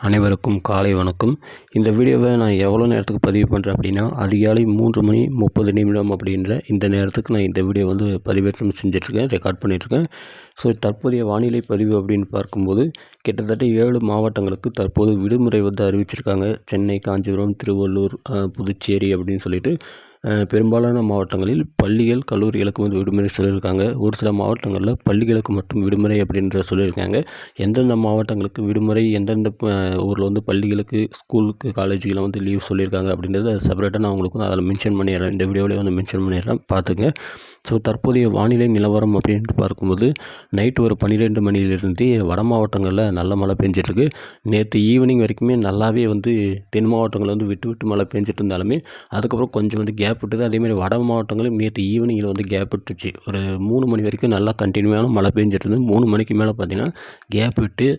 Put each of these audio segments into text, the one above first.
அனைவருக்கும் காலை வணக்கம். இந்த வீடியோவை நான் எவ்வளோ நேரத்துக்கு பதிவு பண்ணுறேன் அப்படின்னா, அதிகாலை 3:30 அப்படின்ற இந்த நேரத்துக்கு நான் இந்த வீடியோ பதிவேற்றம் செஞ்சிட்ருக்கேன், ரெக்கார்ட் பண்ணிகிட்ருக்கேன். ஸோ தற்போதைய வானிலை பதிவு அப்படின்னு பார்க்கும்போது கிட்டத்தட்ட 7 மாவட்டங்களுக்கு தற்போது விடுமுறை அறிவிச்சிருக்காங்க. சென்னை, காஞ்சிபுரம், திருவள்ளூர், புதுச்சேரி அப்படின்னு சொல்லிட்டு பெரும்பாலான மாவட்டங்களில் பள்ளிகள், கல்லூரிகளுக்கு விடுமுறை சொல்லியிருக்காங்க. ஒரு சில மாவட்டங்களில் பள்ளிகளுக்கு மட்டும் விடுமுறை அப்படின்ற சொல்லியிருக்காங்க. எந்தெந்த மாவட்டங்களுக்கு விடுமுறை, எந்தெந்த ஊரில் பள்ளிகளுக்கு, ஸ்கூலுக்கு, காலேஜுகளை லீவ் சொல்லியிருக்காங்க அப்படின்றத செப்பரேட்டாக நான் உங்களுக்கு அதில் மென்ஷன் பண்ணிடுறேன். இந்த வீடியோவிலே மென்ஷன் பண்ணிடுறேன், பார்த்துங்க. ஸோ தற்போதைய வானிலை நிலவரம் அப்படின்ட்டு பார்க்கும்போது நைட்டு ஒரு 12 மணியிலிருந்தே வட மாவட்டங்களில் நல்ல மழை பெஞ்சிட்ருக்கு. நேற்று ஈவினிங் வரைக்குமே நல்லாவே தென் மாவட்டங்களில் விட்டு விட்டு மழை பெஞ்சிட்டு இருந்தாலுமே அதுக்கப்புறம் கொஞ்சம் கேப் விட்டுது. அதேமாதிரி வட மாவட்டங்களும் நேற்று ஈவினிங்கில் கேப் விட்டுச்சு. ஒரு 3 மணி வரைக்கும் நல்லா கண்டினியூவான மழை பெஞ்சிட்டு இருந்து 3 மணிக்கு மேலே பார்த்திங்கன்னா கேப் விட்டு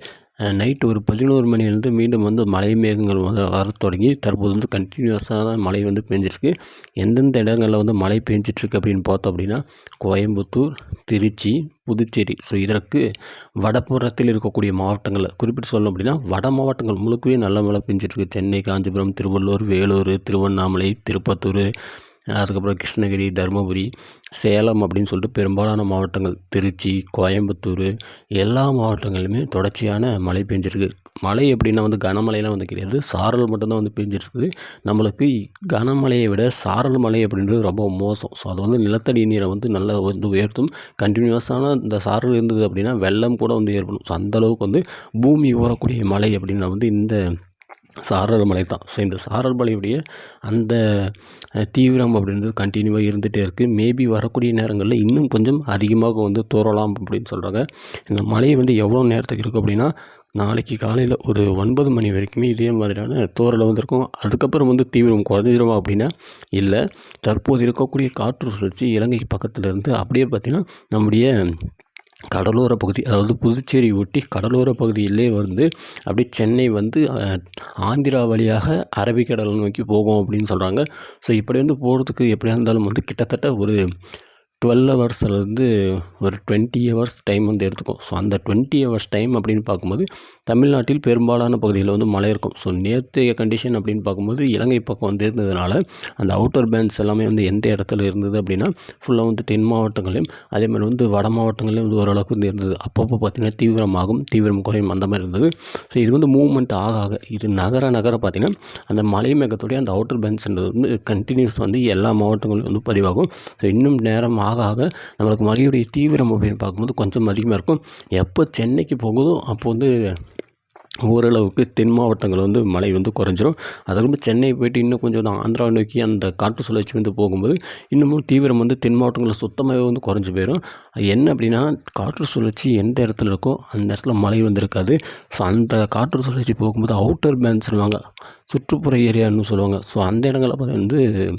நைட்டு ஒரு 11 மணிலேருந்து மீண்டும் மழை மேகங்கள் வர தொடங்கி தற்போது கண்டினியூஸான மழை பெஞ்சிட்ருக்கு. எந்தெந்த இடங்களில் மழை பெஞ்சிட்ருக்கு அப்படின்னு பார்த்தோம் அப்படின்னா, கோயம்புத்தூர், திருச்சி, புதுச்சேரி. ஸோ இதற்கு வடப்புறத்தில் இருக்கக்கூடிய மாவட்டங்களில் குறிப்பிட்டு சொல்லணும் அப்படின்னா வட மாவட்டங்கள் முழுக்கவே நல்ல மழை பெஞ்சிட்ருக்கு. சென்னை, காஞ்சிபுரம், திருவள்ளூர், வேலூர், திருவண்ணாமலை, திருப்பத்தூர், அதுக்கப்புறம் கிருஷ்ணகிரி, தருமபுரி, சேலம் அப்படின்னு சொல்லிட்டு பெரும்பாலான மாவட்டங்கள், திருச்சி, கோயம்புத்தூர், எல்லா மாவட்டங்களிலுமே தொடர்ச்சியான மழை பெஞ்சிருக்கு. மழை எப்படின்னா கனமழையெல்லாம் கிடையாது, சாரல் மட்டும்தான் பெஞ்சிட்ருக்குது. நம்மளுக்கு கனமழையை விட சாரல் மழை அப்படின்றது ரொம்ப மோசம். ஸோ அது நிலத்தடி நீரை நல்லா உயர்த்தும். கண்டினியூஸான இந்த சாரல் இருந்தது அப்படின்னா வெள்ளம் கூட ஏற்படும். ஸோ அந்தளவுக்கு பூமி ஊறக்கூடிய மழை அப்படின்னா இந்த சாரல் மழை தான். ஸோ இந்த சாரல் மழையுடைய அந்த தீவிரம் அப்படின்றது கண்டினியூவாக இருந்துகிட்டே இருக்குது. மேபி வரக்கூடிய நேரங்களில் இன்னும் கொஞ்சம் அதிகமாக தூறலாம் அப்படின்னு சொல்கிறாங்க. இந்த மழை எவ்வளோ நேரத்துக்கு இருக்குது அப்படின்னா, நாளைக்கு காலையில் ஒரு 9 மணி வரைக்குமே இதே மாதிரியான தூறல் இருக்கும். அதுக்கப்புறம் தீவிரம் குறைஞ்சிருமா அப்படின்னா இல்லை. தற்போது இருக்கக்கூடிய காற்று சுழற்சி இலங்கை பக்கத்தில் இருந்து அப்படியே பார்த்திங்கன்னா நம்முடைய கடலோர பகுதி, அதாவது புதுச்சேரி ஒட்டி கடலோர பகுதியிலே அப்படியே சென்னை ஆந்திரா வழியாக அரபிக்கடல் நோக்கி போகும் அப்படின்னு சொல்கிறாங்க. ஸோ இப்படி போகிறதுக்கு எப்படியா இருந்தாலும் கிட்டத்தட்ட ஒரு 12 ஹவர்ஸ்லேருந்து ஒரு 20 ஹவர்ஸ் டைம் எடுத்துக்கும். ஸோ அந்த 20 ஹவர்ஸ் டைம் அப்படின்னு பார்க்கும்போது தமிழ்நாட்டில் பெரும்பாலான பகுதிகளில் மழை இருக்கும். ஸோ நேற்றைய கண்டிஷன் அப்படின்னு பார்க்கும்போது இலங்கை பக்கம் இருந்ததுனால அந்த அவுட்டர் பேண்ட்ஸ் எல்லாமே எந்த இடத்துல இருந்தது அப்படின்னா ஃபுல்லாக தென் மாவட்டங்களையும் அதே மாதிரி வட மாவட்டங்களையும் ஓரளவுக்கு இருந்தது. அப்பப்போ பார்த்திங்கன்னா தீவிரமாகும், தீவிரம் குறையும், அந்த மாதிரி இருந்தது. ஸோ இது மூவ்மெண்ட் ஆக இது நகர பார்த்திங்கன்னா அந்த மலை மேகத்துடைய அந்த அவுட்டர் பேண்ட்ஸ்ன்றது கண்டினியூஸ் எல்லா மாவட்டங்களிலும் பதிவாகும். ஸோ இன்னும் நேரம் ஆக நம்மளுக்கு மழையுடைய தீவிரம் அப்படின்னு பார்க்கும்போது கொஞ்சம் அதிகமாக இருக்கும். எப்போ சென்னைக்கு போகுதோ அப்போ ஓரளவுக்கு தென் மாவட்டங்கள் மழை குறைஞ்சிரும். அதுக்கு சென்னை போய்ட்டு இன்னும் கொஞ்சம் ஆந்திரா நோக்கி அந்த காற்று சுழற்சி போகும்போது இன்னமும் தீவிரம் தென் மாவட்டங்களில் சுத்தமாகவே குறைஞ்சி போயிடும். என்ன அப்படின்னா காற்று சுழற்சி எந்த இடத்துல இருக்கோ அந்த இடத்துல மழை இருக்காது. ஸோ அந்த காற்று சுழற்சி போகும்போது அவுட்டர் பேண்ட் சொல்லுவாங்க, சுற்றுப்புற ஏரியான்னு சொல்லுவாங்க. ஸோ அந்த இடங்களில்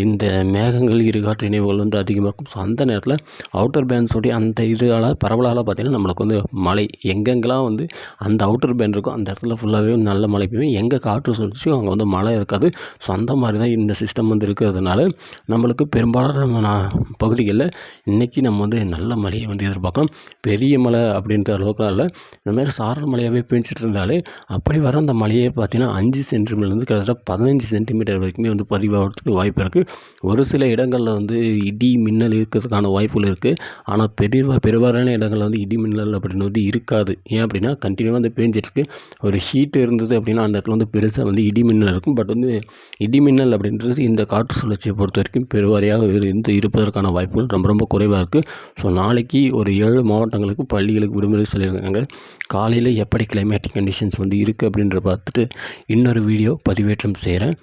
இந்த மேகங்கள், இருகாற்று இணைவுகள் அதிகமாக இருக்கும். ஸோ அந்த நேரத்தில் அவுட்டர் பேண்ட்ஸோடைய அந்த இதால் பரவலால் பார்த்திங்கன்னா நம்மளுக்கு மழை எங்கெங்கெல்லாம் அந்த அவுட்டர் பேண்ட் இருக்கும் அந்த இடத்துல ஃபுல்லாகவே நல்ல மழை பெய்யும். எங்கே காற்று சுழற்சியும் அங்கே மழை இருக்காது. ஸோ அந்த மாதிரி தான் இந்த சிஸ்டம் இருக்கிறதுனால நம்மளுக்கு பெரும்பாலான பகுதிகளில் இன்றைக்கி நம்ம நல்ல மழையை எதிர்பார்க்கலாம். பெரிய மழை அப்படின்ற அளவுக்குலாம் இல்லை, இந்த மாதிரி சாரல் மழையாகவே பெஞ்சிட்டு இருந்தாலே அப்படி வர அந்த மழையை பார்த்திங்கன்னா 5 சென்டிமீட்டர்லேருந்து கிட்டத்தட்ட 15 சென்டிமீட்டர் வரைக்குமே பதிவாகிறதுக்கு வாய்ப்பு இருக்குது. ஒரு சில இடங்களில் இடி மின்னல் இருக்கிறதுக்கான வாய்ப்புகள் இருக்குது. ஆனால் பெருவாரியான இடங்களில் இடி மின்னல் அப்படின்னு இருக்காது. ஏன் அப்படின்னா கண்டினியூவாக பேஞ்சிட்ருக்கு. ஒரு ஹீட் இருந்தது அப்படின்னா அந்த இடத்துல பெருசாக இடி மின்னல் இருக்கும். பட் இடி மின்னல் அப்படின்றது இந்த காற்று சுழற்சியை பொறுத்த வரைக்கும் பெருவாரியாக இருப்பதற்கான வாய்ப்புகள் ரொம்ப ரொம்ப குறைவாக இருக்குது. ஸோ நாளைக்கு ஒரு 7 மாவட்டங்களுக்கு பள்ளிகளுக்கு விடுமுறை சொல்லியிருக்காங்க. காலையில் எப்படி கிளைமேட்டிக் கண்டிஷன்ஸ் இருக்குது அப்படின்ற பார்த்துட்டு இன்னொரு வீடியோ பதிவேற்றம் செய்கிறேன்.